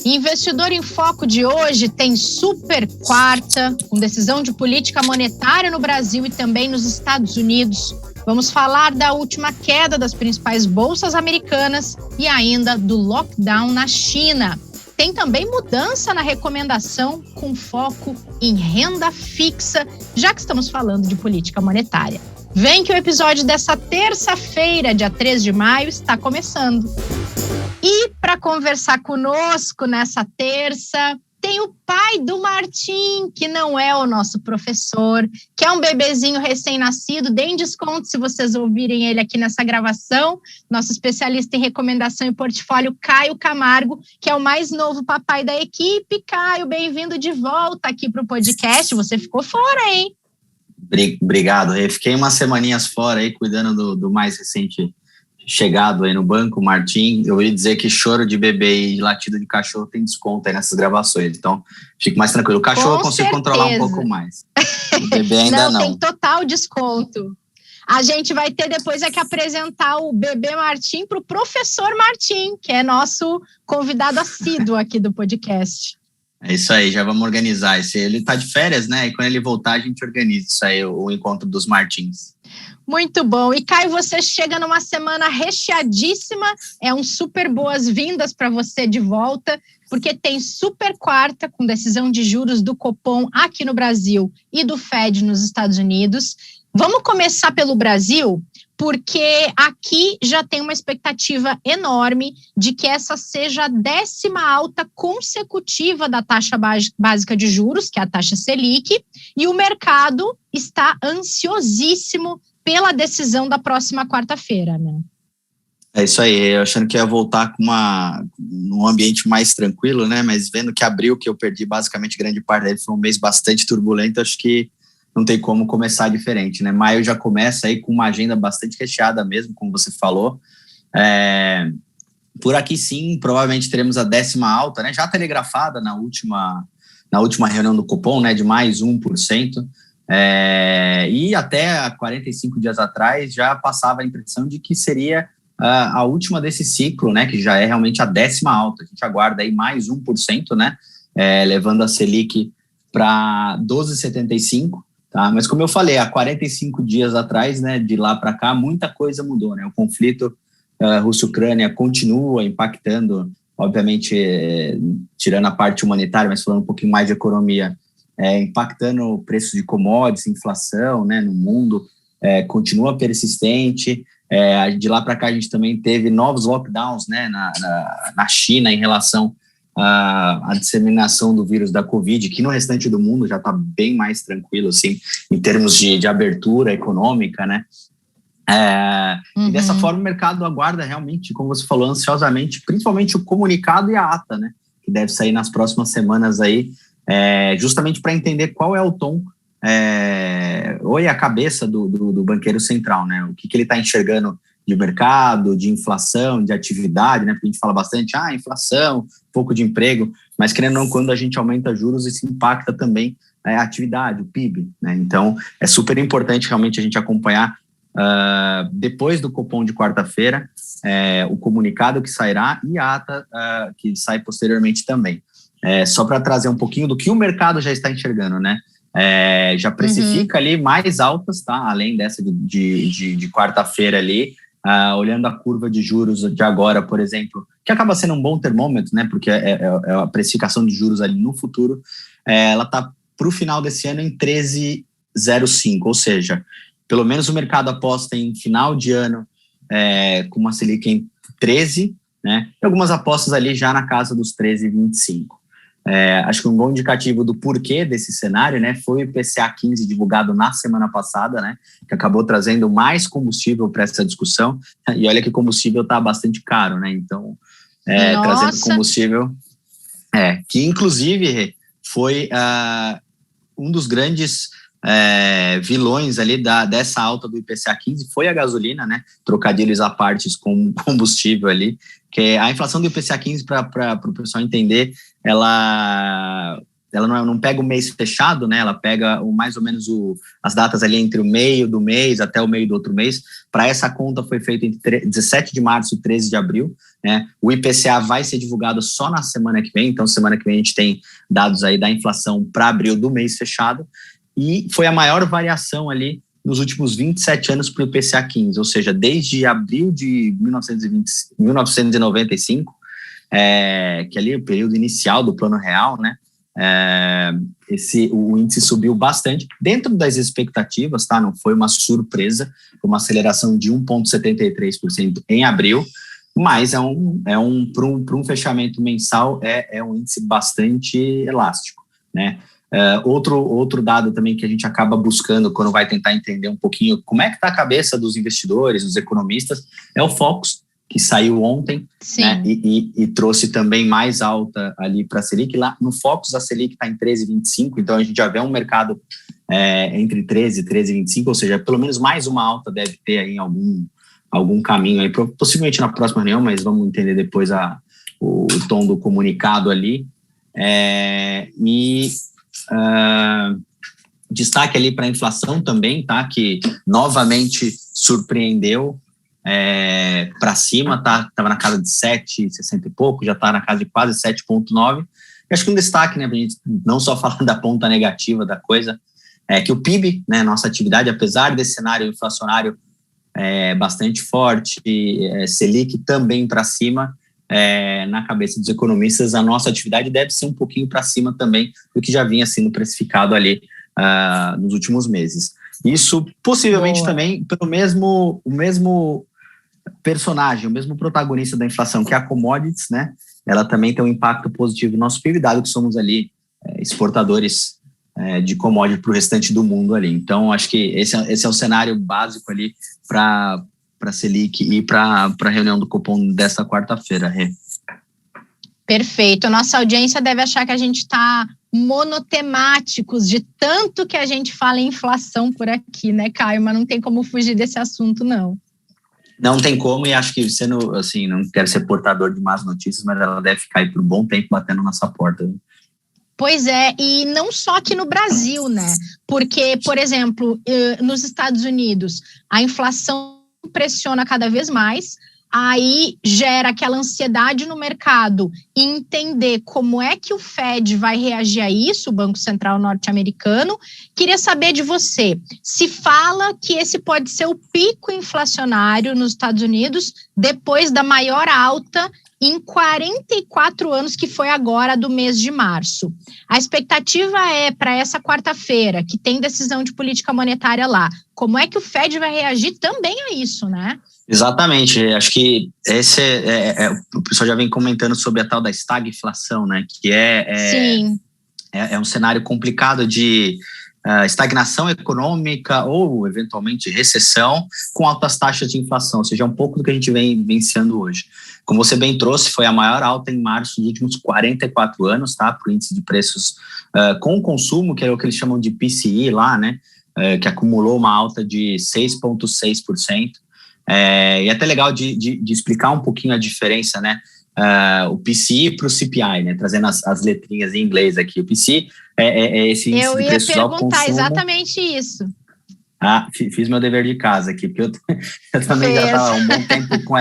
Investidor em Foco de hoje tem super quarta, com decisão de política monetária no Brasil e também nos Estados Unidos. Vamos falar da última queda das principais bolsas americanas e ainda do lockdown na China. Tem também mudança na recomendação com foco em renda fixa, já que estamos falando de política monetária. Vem que o episódio dessa terça-feira, dia 3 de maio, está começando. E para conversar conosco nessa terça, tem o pai do Martim, que não é o nosso professor, que é um bebezinho recém-nascido. Deem desconto se vocês ouvirem ele aqui nessa gravação. Nosso especialista em recomendação e portfólio, Caio Camargo, que é o mais novo papai da equipe. Caio, bem-vindo de volta aqui para o podcast. Você ficou fora, hein? Obrigado, eu fiquei umas semaninhas fora aí, cuidando do mais recente chegado aí no banco, o Martim. Eu ia dizer que choro de bebê e latido de cachorro tem desconto aí nessas gravações, então fico mais tranquilo. O cachorro eu consigo controlar um pouco mais, o bebê ainda não. Tem total desconto. A gente vai ter depois que apresentar o bebê Martim para o professor Martim, que é nosso convidado assíduo aqui do podcast. É isso aí, já vamos organizar. Ele está de férias, né? E quando ele voltar, a gente organiza isso aí, o encontro dos Martins. Muito bom. E Caio, você chega numa semana recheadíssima. É um super boas-vindas para você de volta, porque tem super quarta com decisão de juros do Copom aqui no Brasil e do Fed nos Estados Unidos. Vamos começar pelo Brasil, porque aqui já tem uma expectativa enorme de que essa seja a 10ª alta consecutiva da taxa básica de juros, que é a taxa Selic, e o mercado está ansiosíssimo pela decisão da próxima quarta-feira, né? É isso aí, eu achando que ia voltar com num ambiente mais tranquilo, né? Mas vendo que abril, que eu perdi basicamente grande parte dele, foi um mês bastante turbulento, acho que não tem como começar diferente, né? Maio já começa aí com uma agenda bastante recheada mesmo, como você falou. Por aqui sim, provavelmente teremos a 10ª alta, né? Já telegrafada na última reunião do Copom, né? De mais 1%. E até 45 dias atrás já passava a impressão de que seria a última desse ciclo, né? Que já é realmente a 10ª alta. A gente aguarda aí mais 1%, né? Levando a Selic para 12,75%. Tá? Mas como eu falei, há 45 dias atrás, né, de lá para cá, muita coisa mudou, né? O conflito Rússia-Ucrânia continua impactando, obviamente, tirando a parte humanitária, mas falando um pouquinho mais de economia, impactando o preço de commodities, inflação, né, no mundo, continua persistente. De lá para cá a gente também teve novos lockdowns, né, na China em relação a disseminação do vírus da Covid, que no restante do mundo já está bem mais tranquilo, assim, em termos de abertura econômica, né? E dessa forma o mercado aguarda realmente, como você falou, ansiosamente, principalmente o comunicado e a ata, né? Que deve sair nas próximas semanas aí, justamente para entender qual é o tom ou a cabeça do banqueiro central, né? O que ele está enxergando de mercado, de inflação, de atividade, né? Porque a gente fala bastante, inflação, pouco de emprego, mas querendo ou não, quando a gente aumenta juros, isso impacta também a atividade, o PIB, né? Então, é super importante realmente a gente acompanhar depois do Copom de quarta-feira, o comunicado que sairá e a ata que sai posteriormente também. Só para trazer um pouquinho do que o mercado já está enxergando, né? Já precifica ali mais altas, tá? Além dessa de quarta-feira ali, olhando a curva de juros de agora, por exemplo, que acaba sendo um bom termômetro, né? Porque é a precificação de juros ali no futuro, ela está para o final desse ano em 13,05, ou seja, pelo menos o mercado aposta em final de ano com uma Selic em 13, né? E algumas apostas ali já na casa dos 13,25. Acho que um bom indicativo do porquê desse cenário, né, foi o IPCA 15 divulgado na semana passada, né, que acabou trazendo mais combustível para essa discussão, e olha que combustível está bastante caro, né, então trazendo combustível, que inclusive foi um dos grandes vilões ali dessa alta do IPCA 15 foi a gasolina, né, trocadilhos à parte com combustível ali, que a inflação do IPCA 15, para o pessoal entender, ela ela não pega o mês fechado, né? Ela pega mais ou menos as datas ali entre o meio do mês até o meio do outro mês. Para essa conta foi feita entre 17 de março e 13 de abril, né? O IPCA vai ser divulgado só na semana que vem, então semana que vem a gente tem dados aí da inflação para abril do mês fechado, e foi a maior variação ali nos últimos 27 anos para o IPCA 15, ou seja, desde abril de 1995, que ali é o período inicial do Plano Real, né? O índice subiu bastante, dentro das expectativas, tá? Não foi uma surpresa, foi uma aceleração de 1,73% em abril, mas para um fechamento mensal é um índice bastante elástico, né? Outro dado também que a gente acaba buscando quando vai tentar entender um pouquinho como é que está a cabeça dos investidores, dos economistas, é o Focus, que saiu ontem, né, e trouxe também mais alta ali para a Selic. Lá no Focus a Selic está em 13,25, então a gente já vê um mercado entre 13 e 13,25, ou seja, pelo menos mais uma alta deve ter aí algum caminho aí, possivelmente na próxima reunião, mas vamos entender depois o tom do comunicado ali. Destaque ali para a inflação também, tá? Que novamente surpreendeu para cima, tá? Estava na casa de 7,60 e pouco, já está na casa de quase 7,9. Acho que um destaque, né, para a gente não só falar da ponta negativa da coisa, é que o PIB, né, nossa atividade, apesar desse cenário inflacionário bastante forte, Selic também para cima, na cabeça dos economistas, a nossa atividade deve ser um pouquinho para cima também do que já vinha sendo precificado ali nos últimos meses. Isso possivelmente também pelo o mesmo personagem, o mesmo protagonista da inflação, que é a commodities, né? Ela também tem um impacto positivo no nosso PIB, dado que somos ali exportadores de commodity para o restante do mundo ali. Então, acho que esse é o cenário básico ali para a Selic e para a reunião do Copom desta quarta-feira, Rê. Perfeito. Nossa audiência deve achar que a gente está monotemáticos de tanto que a gente fala em inflação por aqui, né, Caio? Mas não tem como fugir desse assunto, não. Não tem como, e acho que sendo assim, não quero ser portador de más notícias, mas ela deve ficar aí por um bom tempo batendo nossa porta. Pois é, e não só aqui no Brasil, né? Porque, por exemplo, nos Estados Unidos, a inflação pressiona cada vez mais, aí gera aquela ansiedade no mercado e entender como é que o Fed vai reagir a isso, o Banco Central norte-americano. Queria saber de você, se fala que esse pode ser o pico inflacionário nos Estados Unidos depois da maior alta em 44 anos, que foi agora do mês de março. A expectativa é para essa quarta-feira, que tem decisão de política monetária lá. Como é que o Fed vai reagir também a isso, né? Exatamente, acho que esse o pessoal já vem comentando sobre a tal da estagflação, né? Que Sim. É um cenário complicado de estagnação econômica ou, eventualmente, recessão com altas taxas de inflação, ou seja, um pouco do que a gente vem vivenciando hoje. Como você bem trouxe, foi a maior alta em março dos últimos 44 anos, tá? Para o índice de preços com consumo, que é o que eles chamam de PCE lá, né? Que acumulou uma alta de 6,6%. E é até legal de explicar um pouquinho a diferença, né? O PCE para o CPI, né? Trazendo as letrinhas em inglês aqui. O PCE é esse índice de preços ao consumo. Eu ia perguntar exatamente isso. Fiz meu dever de casa aqui, porque eu também já estava há um bom tempo com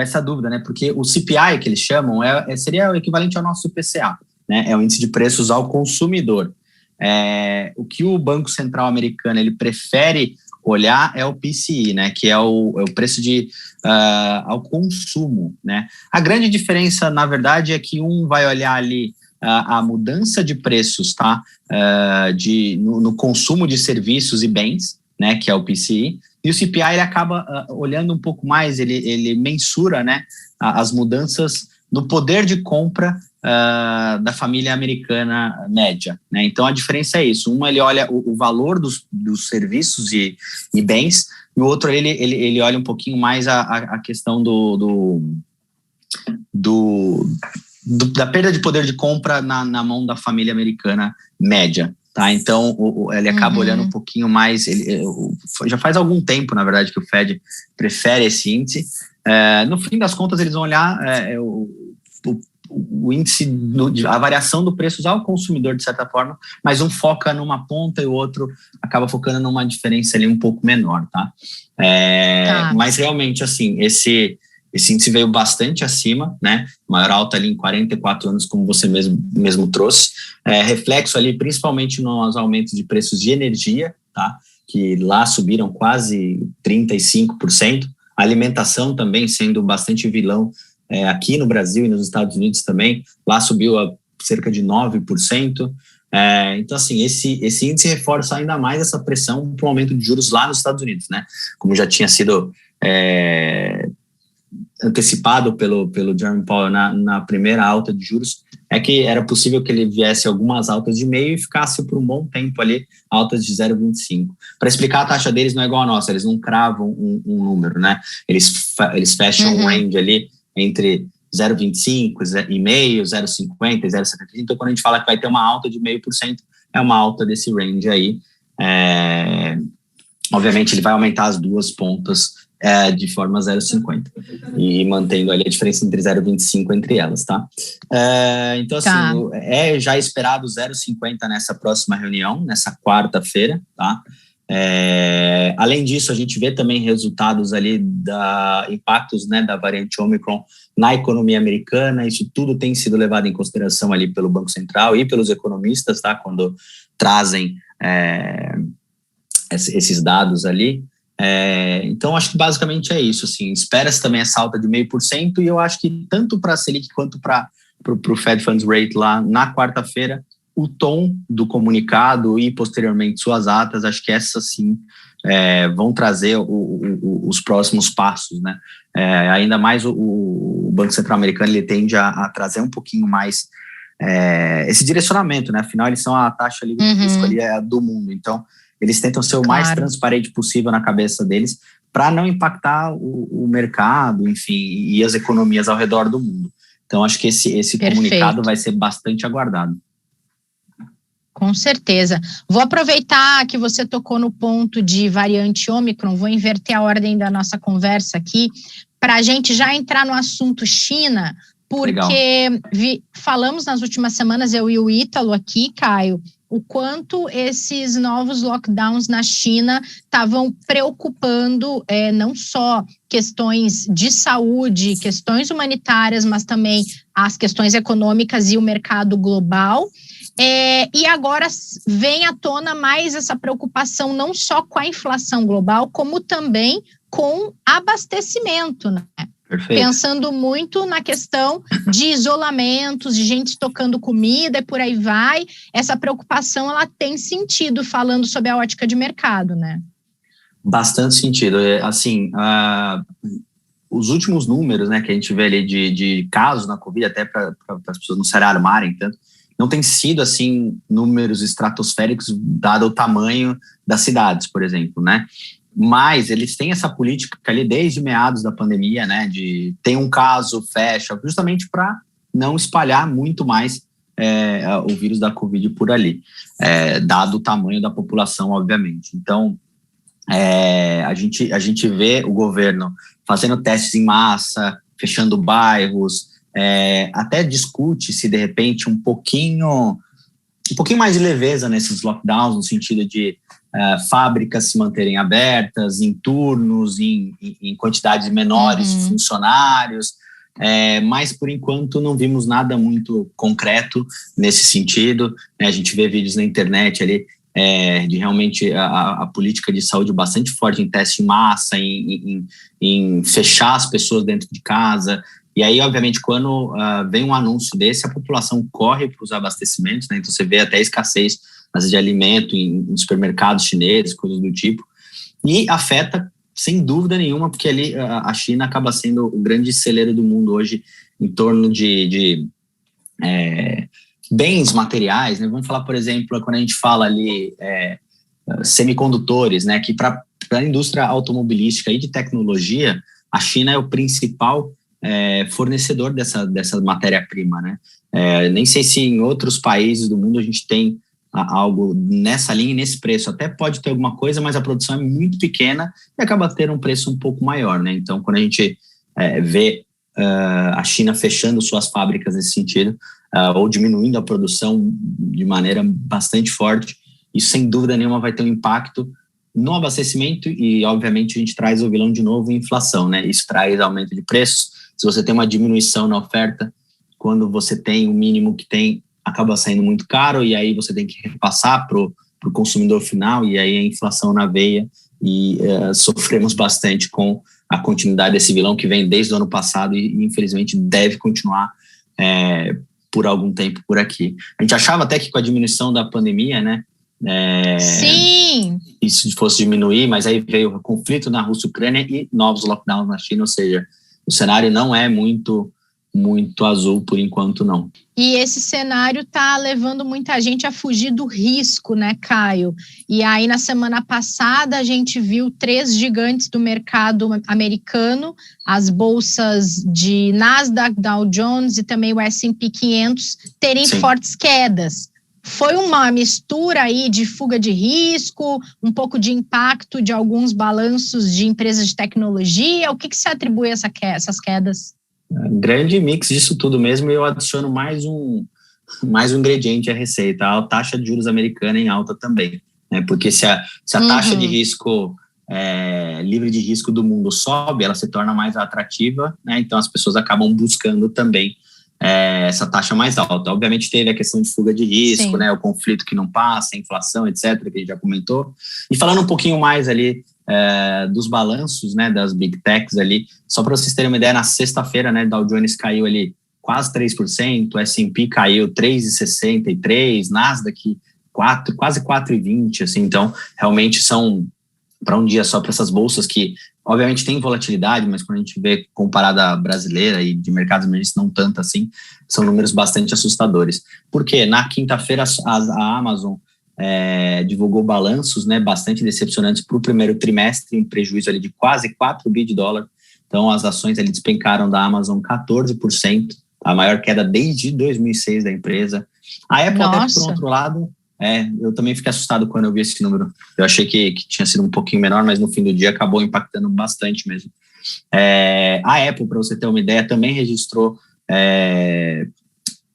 essa dúvida, né? Porque o CPI, que eles chamam, seria o equivalente ao nosso IPCA, né? É o índice de preços ao consumidor. O que o Banco Central americano ele prefere olhar é o PCE, né, que é o preço ao consumo, né. A grande diferença, na verdade, é que um vai olhar ali a mudança de preços, tá, no consumo de serviços e bens, né, que é o PCE, e o CPI ele acaba olhando um pouco mais, ele mensura, né, as mudanças no poder de compra da família americana média, né? Então a diferença é isso, ele olha o valor dos serviços e bens, e o outro ele olha um pouquinho mais a questão da perda de poder de compra na mão da família americana média, tá? Então ele acaba olhando um pouquinho mais, já faz algum tempo, na verdade, que o Fed prefere esse índice. No fim das contas, eles vão olhar o índice, a variação do preço ao consumidor, de certa forma, mas um foca numa ponta e o outro acaba focando numa diferença ali um pouco menor, tá? Mas realmente, assim, esse índice veio bastante acima, né? Maior alta ali em 44 anos, como você mesmo trouxe. Reflexo ali principalmente nos aumentos de preços de energia, tá? Que lá subiram quase 35%. A alimentação também sendo bastante vilão aqui no Brasil e nos Estados Unidos também. Lá subiu a cerca de 9%. Então, assim, esse índice reforça ainda mais essa pressão para o aumento de juros lá nos Estados Unidos, né? Como já tinha sido antecipado pelo Jerome Powell na primeira alta de juros, é que era possível que ele viesse algumas altas de meio e ficasse por um bom tempo ali, altas de 0,25. Para explicar, a taxa deles não é igual a nossa, eles não cravam um número, né? Eles fecham um range ali entre 0,25, 0,5, 0,50, 0,75. Então, quando a gente fala que vai ter uma alta de 0,5%, é uma alta desse range aí. Obviamente, ele vai aumentar as duas pontas de forma 0,50 e mantendo ali a diferença entre 0,25 entre elas, tá? Então, assim, é já esperado 0,50 nessa próxima reunião, nessa quarta-feira, tá? Além disso, a gente vê também resultados ali impactos, né, da variante Omicron na economia americana. Isso tudo tem sido levado em consideração ali pelo Banco Central e pelos economistas, tá? Quando trazem esses dados ali. Então, acho que basicamente é isso, assim, espera-se também essa alta de 0,5%, e eu acho que tanto para a Selic quanto para o Fed Funds Rate lá na quarta-feira, o tom do comunicado e posteriormente suas atas, acho que essas sim vão trazer os próximos passos, né? Ainda mais o Banco Central americano, ele tende a trazer um pouquinho mais esse direcionamento, né? Afinal, eles são a taxa ali, risco ali do mundo, então eles tentam ser o mais transparente possível na cabeça deles para não impactar o mercado, enfim, e as economias ao redor do mundo. Então, acho que esse comunicado vai ser bastante aguardado. Com certeza. Vou aproveitar que você tocou no ponto de variante Omicron, vou inverter a ordem da nossa conversa aqui, para a gente já entrar no assunto China, porque falamos nas últimas semanas, eu e o Ítalo aqui, Caio, o quanto esses novos lockdowns na China estavam preocupando não só questões de saúde, questões humanitárias, mas também as questões econômicas e o mercado global. E agora vem à tona mais essa preocupação não só com a inflação global, como também com abastecimento, né? Perfeito. Pensando muito na questão de isolamentos, de gente estocando comida e por aí vai. Essa preocupação, ela tem sentido, falando sobre a ótica de mercado, né? Bastante sentido. Assim, os últimos números, né, que a gente vê ali de casos na Covid, até para as pessoas não se alarmarem tanto, não tem sido, assim, números estratosféricos dado o tamanho das cidades, por exemplo, né? Mas eles têm essa política ali desde meados da pandemia, né, de tem um caso, fecha, justamente para não espalhar muito mais o vírus da Covid por ali, dado o tamanho da população, obviamente. Então, a gente vê o governo fazendo testes em massa, fechando bairros, até discute se de repente um pouquinho mais de leveza nesses lockdowns, no sentido de fábricas se manterem abertas, em turnos, em quantidades menores de funcionários, mas por enquanto não vimos nada muito concreto nesse sentido, né? A gente vê vídeos na internet ali de realmente a política de saúde bastante forte em teste em massa, em fechar as pessoas dentro de casa. E aí, obviamente, quando vem um anúncio desse, a população corre para os abastecimentos, né? Então você vê até escassez de alimento em supermercados chineses, coisas do tipo, e afeta, sem dúvida nenhuma, porque ali a China acaba sendo o grande celeiro do mundo hoje em torno de bens materiais, né? Vamos falar, por exemplo, quando a gente fala ali semicondutores, né? Que para a indústria automobilística e de tecnologia, a China é o principal fornecedor dessa matéria-prima, né? Nem sei se em outros países do mundo a gente tem algo nessa linha e nesse preço. Até pode ter alguma coisa, mas a produção é muito pequena e acaba tendo um preço um pouco maior, né? Então, quando a gente vê a China fechando suas fábricas nesse sentido, ou diminuindo a produção de maneira bastante forte. Isso, sem dúvida nenhuma, vai ter um impacto no abastecimento e, obviamente, a gente traz o vilão de novo, inflação, né? Isso traz aumento de preços. Se você tem uma diminuição na oferta, quando você tem o mínimo que tem, acaba saindo muito caro e aí você tem que repassar para o consumidor final e aí a inflação na veia e sofremos bastante com a continuidade desse vilão que vem desde o ano passado e infelizmente deve continuar por algum tempo por aqui. A gente achava até que com a diminuição da pandemia, né, sim, isso fosse diminuir, mas aí veio o conflito na Rússia e Ucrânia e novos lockdowns na China, ou seja, o cenário não é muito azul por enquanto, não. E esse cenário está levando muita gente a fugir do risco, né, Caio? E aí, na semana passada, a gente viu 3 gigantes do mercado americano, as bolsas de Nasdaq, Dow Jones e também o S&P 500, terem fortes quedas. Foi uma mistura aí de fuga de risco, um pouco de impacto de alguns balanços de empresas de tecnologia? O que se atribui a essas quedas? Grande mix disso tudo mesmo, e eu adiciono mais um ingrediente à receita, a taxa de juros americana em alta também, né? Porque se a taxa de risco livre de risco do mundo sobe, ela se torna mais atrativa, né? Então as pessoas acabam buscando também essa taxa mais alta. Obviamente teve a questão de fuga de risco, né? O conflito que não passa, a inflação, etc., que a gente já comentou. E falando um pouquinho mais ali dos balanços, né, das Big Techs ali, só para vocês terem uma ideia, na sexta-feira, né, Dow Jones caiu ali quase 3%, o S&P caiu 3,63%, Nasdaq quase 4,20%, assim, então realmente são, para um dia só para essas bolsas que, obviamente, tem volatilidade, mas quando a gente vê comparada à brasileira e de mercados emergentes não tanto assim, são números bastante assustadores. Porque na quinta-feira a Amazon divulgou balanços, né, bastante decepcionantes para o primeiro trimestre, um prejuízo ali de quase 4 bi de dólar. Então, as ações ali despencaram da Amazon 14%, a maior queda desde 2006 da empresa. A Apple, até por outro lado, eu também fiquei assustado quando eu vi esse número. Eu achei que tinha sido um pouquinho menor, mas no fim do dia acabou impactando bastante mesmo. A Apple, para você ter uma ideia, também registrou,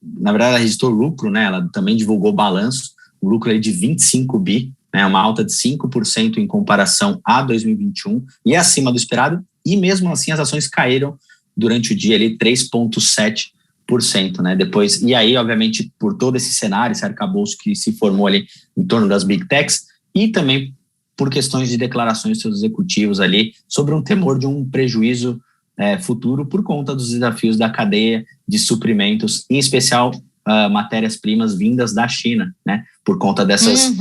na verdade, ela registrou lucro, né? Ela também divulgou balanço, o lucro é de 25 bi, né, uma alta de 5% em comparação a 2021, e é acima do esperado, e mesmo assim as ações caíram durante o dia ali 3,7%, né, depois, e aí, obviamente, por todo esse cenário, esse arcabouço que se formou ali em torno das Big Techs, e também por questões de declarações dos seus executivos ali, sobre um temor de um prejuízo futuro por conta dos desafios da cadeia de suprimentos, em especial matérias-primas vindas da China, né, por conta dessas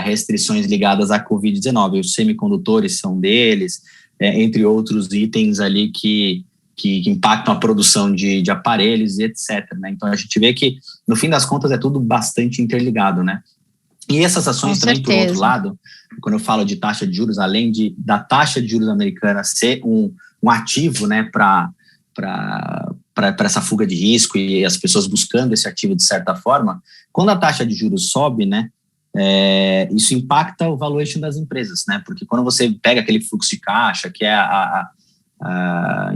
restrições ligadas à Covid-19. Os semicondutores são deles, entre outros itens ali que impactam a produção de aparelhos e etc., né? Então a gente vê que, no fim das contas, é tudo bastante interligado, né? E essas ações também, por outro lado, quando eu falo de taxa de juros, além da taxa de juros americana ser um ativo, né, para essa fuga de risco e as pessoas buscando esse ativo de certa forma, quando a taxa de juros sobe, né, isso impacta o valuation das empresas, né, porque quando você pega aquele fluxo de caixa, que é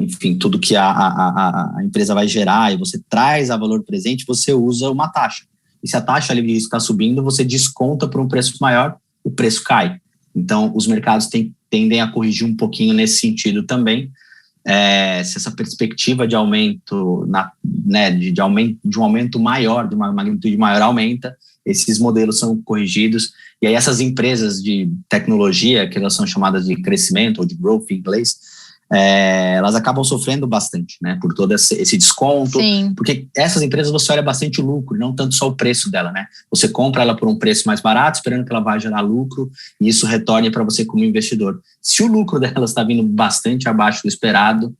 enfim, tudo que a empresa vai gerar e você traz a valor presente, você usa uma taxa. E se a taxa livre de risco está subindo, você desconta por um preço maior, o preço cai. Então, os mercados tendem a corrigir um pouquinho nesse sentido também. Se essa perspectiva de aumento, de um aumento maior, de uma magnitude maior aumenta, esses modelos são corrigidos, e aí essas empresas de tecnologia, que elas são chamadas de crescimento, ou de growth em inglês, elas acabam sofrendo bastante, né, por todo esse desconto. Sim. Porque essas empresas você olha bastante o lucro, não tanto só o preço dela, né? Você compra ela por um preço mais barato, esperando que ela vai gerar lucro, e isso retorne para você como investidor. Se o lucro delas está vindo bastante abaixo do esperado,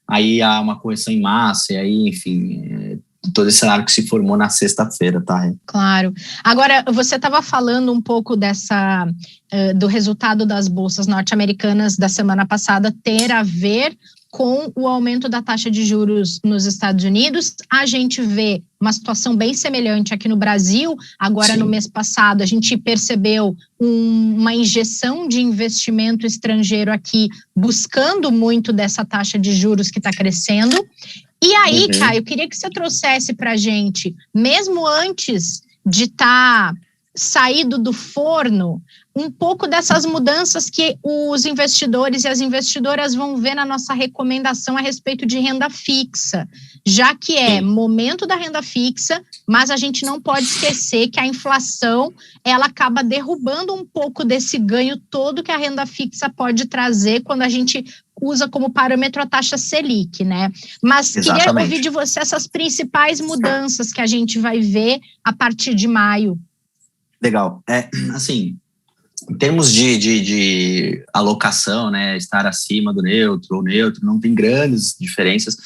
aí há uma correção em massa, e aí, enfim, todo esse cenário que se formou na sexta-feira, tá? Claro. Agora, você estava falando um pouco do resultado das bolsas norte-americanas da semana passada ter a ver com o aumento da taxa de juros nos Estados Unidos. A gente vê uma situação bem semelhante aqui no Brasil. Agora, no mês passado, a gente percebeu uma injeção de investimento estrangeiro aqui, buscando muito dessa taxa de juros que está crescendo. E aí, Caio, eu queria que você trouxesse para a gente, mesmo antes de estar saído do forno, um pouco dessas mudanças que os investidores e as investidoras vão ver na nossa recomendação a respeito de renda fixa, já que é momento da renda fixa, mas a gente não pode esquecer que a inflação, ela acaba derrubando um pouco desse ganho todo que a renda fixa pode trazer quando a gente usa como parâmetro a taxa Selic, né? Mas queria ouvir de você essas principais mudanças que a gente vai ver a partir de maio. Legal. Assim, em termos de alocação, né, estar acima do neutro ou neutro, não tem grandes diferenças.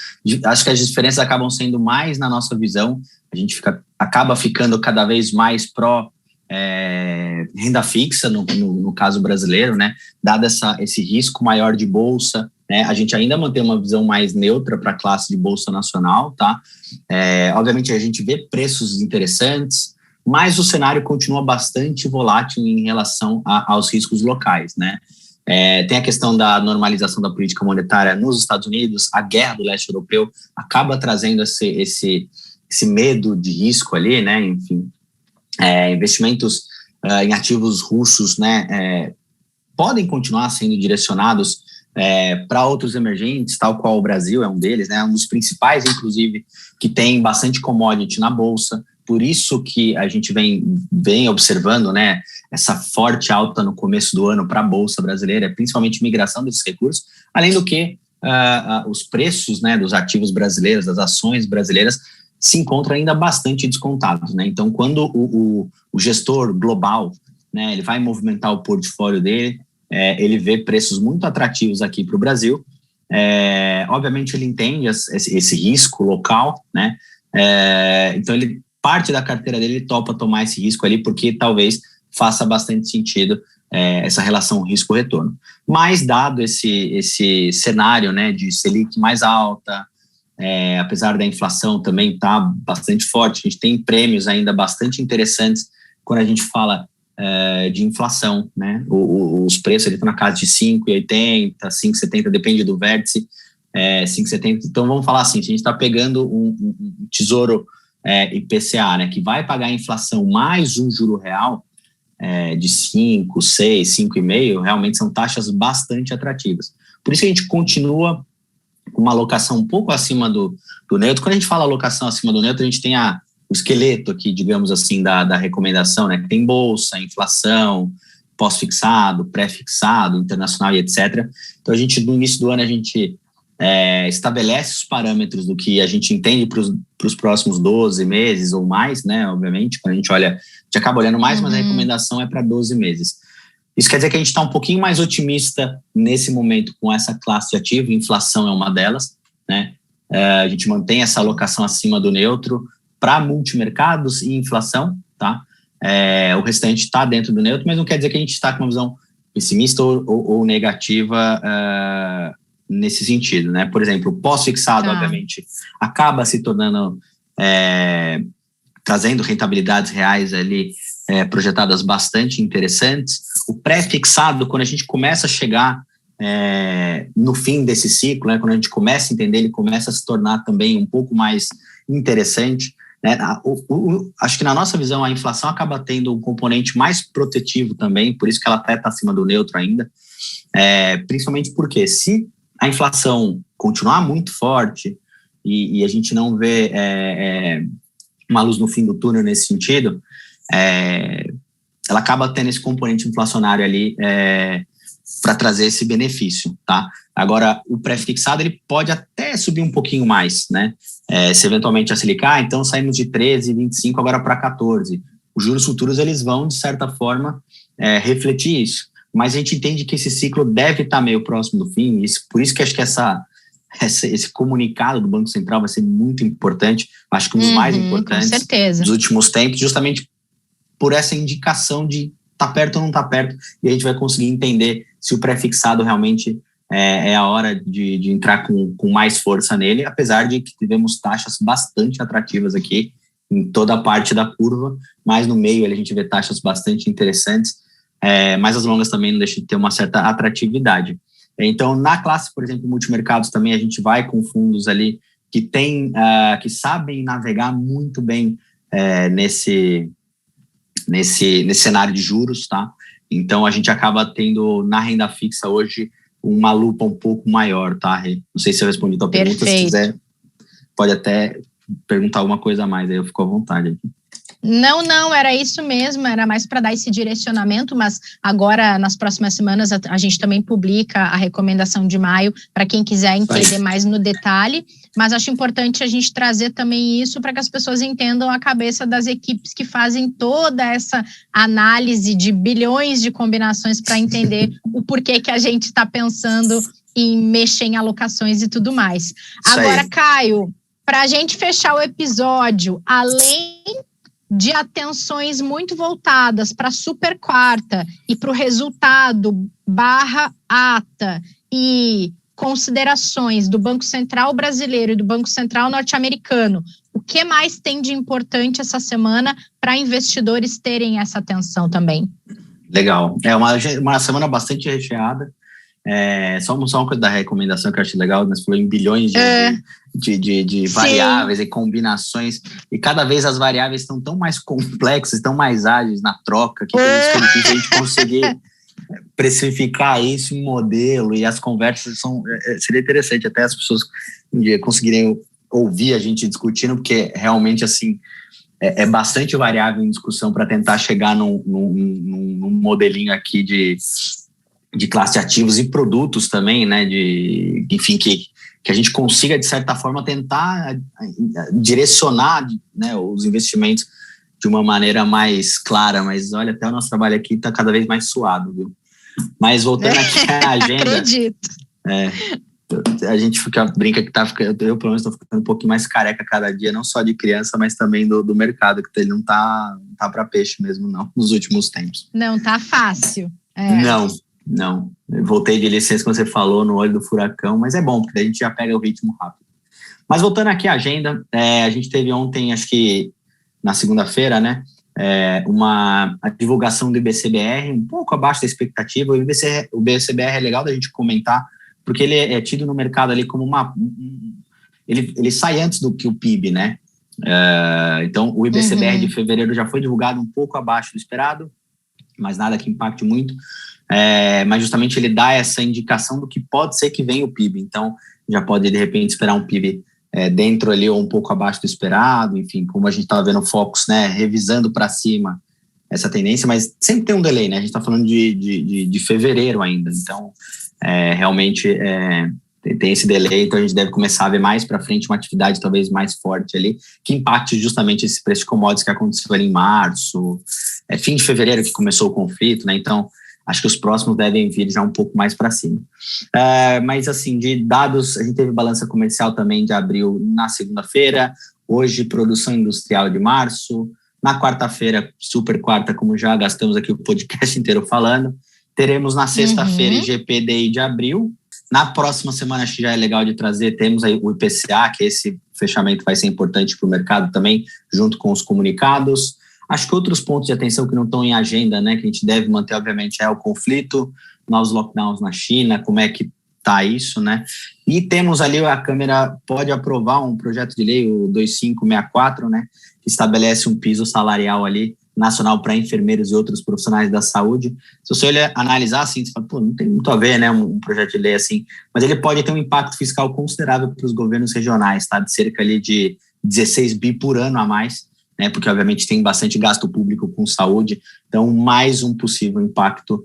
Acho que as diferenças acabam sendo mais na nossa visão. A gente acaba ficando cada vez mais pró renda fixa, no caso brasileiro, né, dado esse risco maior de bolsa, né, a gente ainda mantém uma visão mais neutra para a classe de bolsa nacional, tá? Obviamente a gente vê preços interessantes, mas o cenário continua bastante volátil em relação aos riscos locais, né? Tem a questão da normalização da política monetária nos Estados Unidos, a guerra do leste europeu acaba trazendo esse medo de risco ali, né? Enfim, investimentos em ativos russos, né, podem continuar sendo direcionados para outros emergentes, tal qual o Brasil é um deles, né? Um dos principais, inclusive, que tem bastante commodity na bolsa. Por isso que a gente vem observando, né, essa forte alta no começo do ano para a Bolsa brasileira, principalmente migração desses recursos, além do que os preços, né, dos ativos brasileiros, das ações brasileiras, se encontram ainda bastante descontados, né? Então, quando o gestor global, né, ele vai movimentar o portfólio dele, ele vê preços muito atrativos aqui para o Brasil. Obviamente, ele entende esse risco local, né? Então, parte da carteira dele topa tomar esse risco ali, porque talvez faça bastante sentido essa relação risco-retorno. Mas, dado esse cenário, né, de Selic mais alta, apesar da inflação também estar bastante forte, a gente tem prêmios ainda bastante interessantes quando a gente fala de inflação, né? Os preços ali estão na casa de 5,80, 5,70, depende do vértice, 5,70. Então, vamos falar assim, se a gente está pegando um tesouro IPCA, né, que vai pagar a inflação mais um juro real de 5, 6, 5,5, realmente são taxas bastante atrativas. Por isso que a gente continua com uma alocação um pouco acima do neutro. Quando a gente fala alocação acima do neutro, a gente tem o esqueleto aqui, digamos assim, da recomendação, né, que tem bolsa, inflação, pós-fixado, pré-fixado, internacional e etc. Então, no início do ano, a gente estabelece os parâmetros do que a gente entende para os próximos 12 meses ou mais, né? Obviamente, quando a gente olha, a gente acaba olhando mais, mas a recomendação é para 12 meses. Isso quer dizer que a gente está um pouquinho mais otimista nesse momento com essa classe de ativo, inflação é uma delas, né? A gente mantém essa alocação acima do neutro para multimercados e inflação, tá? O restante está dentro do neutro, mas não quer dizer que a gente está com uma visão pessimista ou negativa nesse sentido, né? Por exemplo, o pós-fixado, obviamente, acaba se tornando, trazendo rentabilidades reais ali, projetadas bastante interessantes. O pré-fixado, quando a gente começa a chegar no fim desse ciclo, né, quando a gente começa a entender, ele começa a se tornar também um pouco mais interessante, né? Acho que na nossa visão a inflação acaba tendo um componente mais protetivo também, por isso que ela até está acima do neutro ainda, principalmente porque se a inflação continuar muito forte e a gente não vê uma luz no fim do túnel nesse sentido, ela acaba tendo esse componente inflacionário ali para trazer esse benefício, tá? Agora, o pré-fixado, ele pode até subir um pouquinho mais, né? Se eventualmente a Selic, então saímos de 13,25 agora para 14. Os juros futuros, eles vão, de certa forma, refletir isso. Mas a gente entende que esse ciclo deve estar meio próximo do fim, por isso que acho que esse comunicado do Banco Central vai ser muito importante, acho que um dos mais importantes dos últimos tempos, justamente por essa indicação de tá perto ou não tá perto, e a gente vai conseguir entender se o pré-fixado realmente é a hora de entrar com mais força nele, apesar de que tivemos taxas bastante atrativas aqui em toda a parte da curva, mas no meio a gente vê taxas bastante interessantes, mas as longas também não deixam de ter uma certa atratividade. Então, na classe, por exemplo, multimercados também a gente vai com fundos ali que sabem navegar muito bem nesse cenário de juros, tá? Então, a gente acaba tendo na renda fixa hoje uma lupa um pouco maior, tá, Rê? Não sei se eu respondi a tua pergunta, se quiser, pode até perguntar alguma coisa a mais, aí eu fico à vontade aqui. Não, era isso mesmo, era mais para dar esse direcionamento, mas agora, nas próximas semanas, a gente também publica a recomendação de maio, para quem quiser entender mais no detalhe, mas acho importante a gente trazer também isso para que as pessoas entendam a cabeça das equipes que fazem toda essa análise de bilhões de combinações para entender o porquê que a gente está pensando em mexer em alocações e tudo mais. Agora, Caio, para a gente fechar o episódio, além de atenções muito voltadas para a super quarta e para o resultado /ata e considerações do Banco Central brasileiro e do Banco Central norte-americano, o que mais tem de importante essa semana para investidores terem essa atenção também? Legal. É uma semana bastante recheada. Só uma coisa da recomendação que eu achei legal, nós falamos em bilhões de variáveis e combinações, e cada vez as variáveis estão tão mais complexas, estão mais ágeis na troca, que é difícil a gente conseguir precificar isso em modelo, e as conversas seria interessante até as pessoas um dia conseguirem ouvir a gente discutindo, porque realmente assim é bastante variável em discussão para tentar chegar num modelinho aqui de classe de ativos e produtos também, né, enfim, que a gente consiga, de certa forma, tentar direcionar, né, os investimentos de uma maneira mais clara, mas olha, até o nosso trabalho aqui está cada vez mais suado, viu? Mas voltando aqui à agenda... Acredito. A gente brinca que eu pelo menos estou ficando um pouquinho mais careca cada dia, não só de criança, mas também do mercado, que ele não tá para peixe mesmo, não, nos últimos tempos. Não tá fácil. Não, eu voltei de licença, como você falou, no olho do furacão, mas é bom, porque daí a gente já pega o ritmo rápido. Mas voltando aqui à agenda, a gente teve ontem, acho que na segunda-feira, né, a divulgação do IBCBR, um pouco abaixo da expectativa. O IBCBR é legal da gente comentar, porque ele é tido no mercado ali como ele sai antes do que o PIB, né? Então, o IBCBR de fevereiro já foi divulgado um pouco abaixo do esperado, mas nada que impacte muito. Mas justamente ele dá essa indicação do que pode ser que venha o PIB, então já pode de repente esperar um PIB dentro ali ou um pouco abaixo do esperado, enfim, como a gente estava vendo o Focus, né, revisando para cima essa tendência, mas sempre tem um delay, né, a gente está falando de fevereiro ainda, então realmente tem esse delay, então a gente deve começar a ver mais para frente uma atividade talvez mais forte ali, que impacte justamente esse preço de commodities que aconteceu ali em março, fim de fevereiro que começou o conflito, né, então acho que os próximos devem vir já um pouco mais para cima. Mas, assim, de dados, a gente teve balança comercial também de abril na segunda-feira, hoje produção industrial de março, na quarta-feira, super quarta, como já gastamos aqui o podcast inteiro falando, teremos na sexta-feira IGPDI de abril. Na próxima semana, acho que já é legal de trazer, temos aí o IPCA, que esse fechamento vai ser importante para o mercado também, junto com os comunicados. Acho que outros pontos de atenção que não estão em agenda, né, que a gente deve manter, obviamente, é o conflito, novos lockdowns na China, como é que está isso, né? E temos ali, a Câmara pode aprovar um projeto de lei, o 2564, né, que estabelece um piso salarial ali nacional para enfermeiros e outros profissionais da saúde. Se você analisar assim, você fala, não tem muito a ver, né, um projeto de lei assim, mas ele pode ter um impacto fiscal considerável para os governos regionais, tá? De cerca ali de 16 bi por ano a mais, né, porque obviamente tem bastante gasto público com saúde, então mais um possível impacto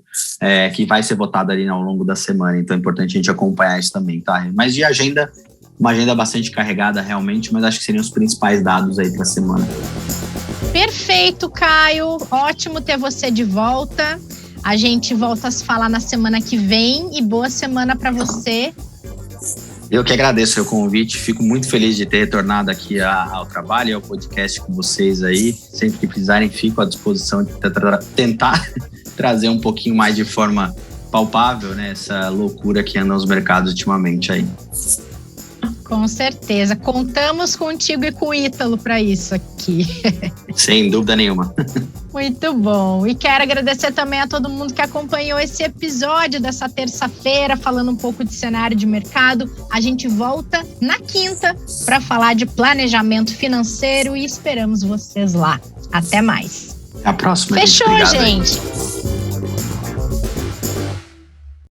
que vai ser votado ali ao longo da semana, então é importante a gente acompanhar isso também, tá? Mas de agenda, uma agenda bastante carregada realmente, mas acho que seriam os principais dados aí para a semana. Perfeito, Caio, ótimo ter você de volta, a gente volta a se falar na semana que vem e boa semana para você. Eu que agradeço o convite, fico muito feliz de ter retornado aqui ao trabalho e ao podcast com vocês aí. Sempre que precisarem, fico à disposição de tentar trazer um pouquinho mais de forma palpável, né, essa loucura que anda nos mercados ultimamente aí. Com certeza. Contamos contigo e com o Ítalo para isso aqui. Sem dúvida nenhuma. Muito bom. E quero agradecer também a todo mundo que acompanhou esse episódio dessa terça-feira, falando um pouco de cenário de mercado. A gente volta na quinta para falar de planejamento financeiro e esperamos vocês lá. Até mais. Até a próxima. Fechou, Obrigado, gente.